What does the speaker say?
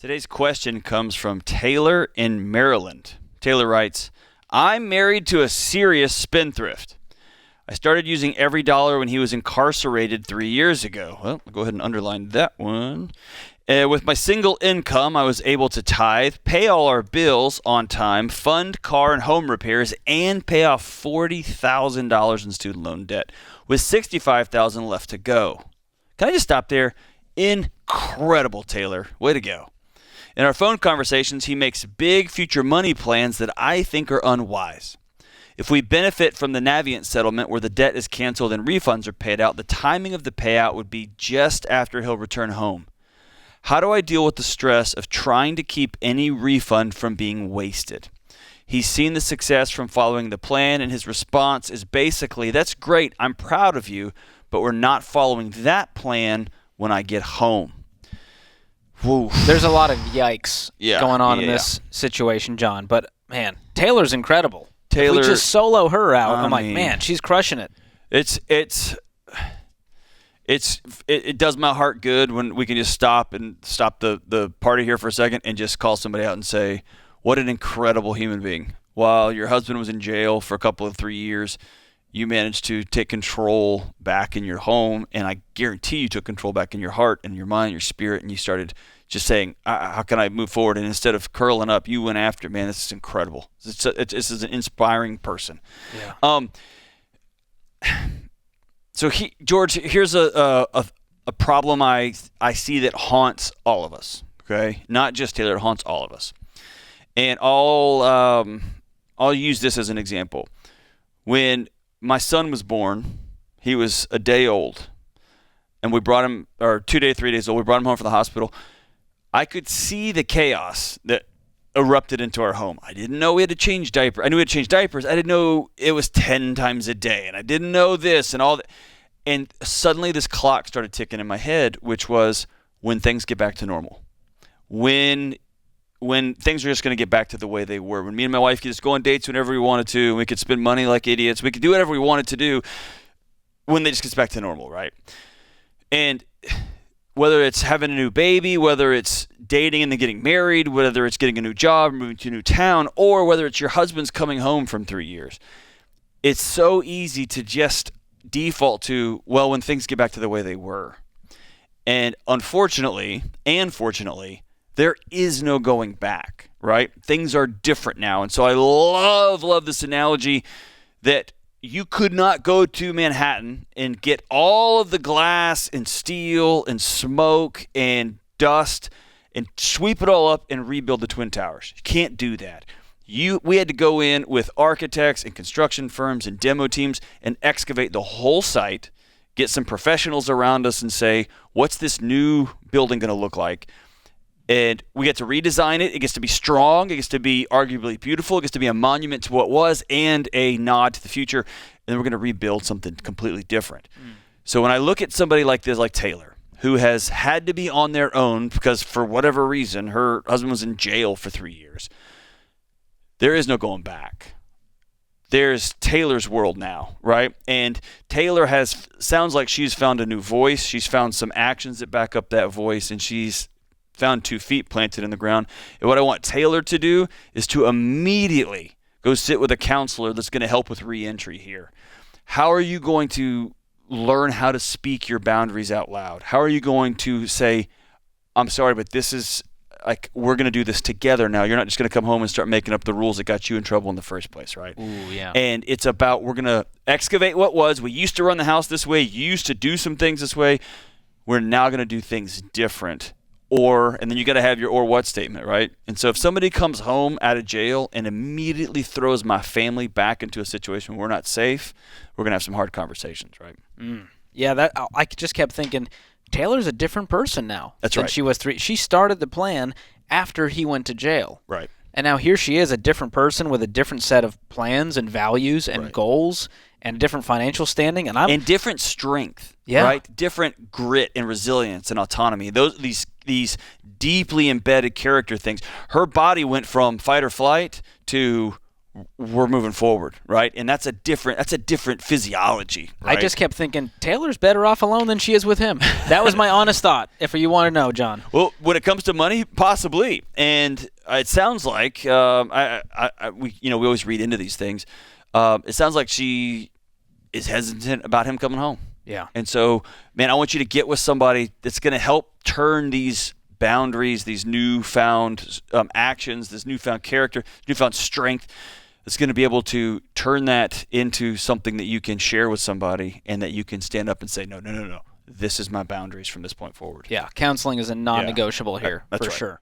Today's question comes from Taylor in Maryland. Taylor writes, I'm married to a serious spendthrift. I started using every dollar when he was incarcerated 3 years ago. Well, I'll go ahead and underline that one. With my single income, I was able to tithe, pay all our bills on time, fund car and home repairs, and pay off $40,000 in student loan debt, with $65,000 left to go. Can I just stop there? Incredible, Taylor. Way to go. In our phone conversations, he makes big future money plans that I think are unwise. If we benefit from the Navient settlement where the debt is canceled and refunds are paid out, the timing of the payout would be just after he'll return home. How do I deal with the stress of trying to keep any refund from being wasted? He's seen the success from following the plan, and his response is basically, that's great, I'm proud of you, but we're not following that plan when I get home. Woo. There's a lot of yikes going on in this situation, John. But, man, Taylor's incredible. If we just solo her out, I'm like, man, she's crushing it. It does my heart good when we can just stop the party here for a second and just call somebody out and say, what an incredible human being. While your husband was in jail for a couple of 3 years, you managed to take control back in your home, and I guarantee you took control back in your heart and your mind, your spirit, and you started just saying, how can I move forward? And instead of curling up, you went after it. Man, this is incredible. This is an inspiring person. Yeah. So, George, here's a problem I see that haunts all of us, okay? Not just Taylor, it haunts all of us. And I'll use this as an example. When my son was born, he was a day old, and we brought him, or 2 days, 3 days old, we brought him home from the hospital. I could see the chaos that erupted into our home. I didn't know we had to change diapers. I knew we had to change diapers. I didn't know it was 10 times a day, and I didn't know this and all that. And suddenly this clock started ticking in my head, which was when things get back to normal. When things are just going to get back to the way they were. When me and my wife could just go on dates whenever we wanted to, and we could spend money like idiots. We could do whatever we wanted to do when they just gets back to normal, right? And whether it's having a new baby, whether it's dating and then getting married, whether it's getting a new job, moving to a new town, or whether it's your husband's coming home from 3 years, it's so easy to just default to, well, when things get back to the way they were. And unfortunately, and fortunately, there is no going back, right? Things are different now. And so I love this analogy that you could not go to Manhattan and get all of the glass and steel and smoke and dust and sweep it all up and rebuild the Twin Towers. You can't do that. We had to go in with architects and construction firms and demo teams and excavate the whole site, get some professionals around us and say, what's this new building going to look like? And we get to redesign it. It gets to be strong. It gets to be arguably beautiful. It gets to be a monument to what was and a nod to the future. And then we're going to rebuild something completely different. So when I look at somebody like this, like Taylor, who has had to be on their own because for whatever reason, her husband was in jail for 3 years, there is no going back. There's Taylor's world now, right? And Taylor sounds like she's found a new voice. She's found some actions that back up that voice, and she's found 2 feet planted in the ground. And what I want Taylor to do is to immediately go sit with a counselor that's going to help with reentry here. How are you going to learn how to speak your boundaries out loud? How are you going to say, I'm sorry, but this is like, we're going to do this together now. You're not just going to come home and start making up the rules that got you in trouble in the first place, right? Ooh, yeah. And it's about, we're going to excavate what was. We used to run the house this way. You used to do some things this way. We're now going to do things different. And then you got to have your or what statement, right? And so if somebody comes home out of jail and immediately throws my family back into a situation where we're not safe, we're going to have some hard conversations, right? Yeah, I just kept thinking, Taylor's a different person now. That's than right. She was 3. She started the plan after he went to jail. Right. And now here she is, a different person with a different set of plans and values and goals and different financial standing. And different strength, right? Different grit and resilience and autonomy. These deeply embedded character things. Her body went from fight or flight to we're moving forward, right? And that's a different physiology. Right? I just kept thinking Taylor's better off alone than she is with him. That was my honest thought. If you want to know, John. Well, when it comes to money, possibly, and it sounds like we always read into these things. It sounds like she is hesitant about him coming home. Yeah. And so, man, I want you to get with somebody that's going to help turn these boundaries, these newfound actions, this newfound character, newfound strength. That's going to be able to turn that into something that you can share with somebody and that you can stand up and say, no. This is my boundaries from this point forward. Yeah, counseling is a non-negotiable here, for sure.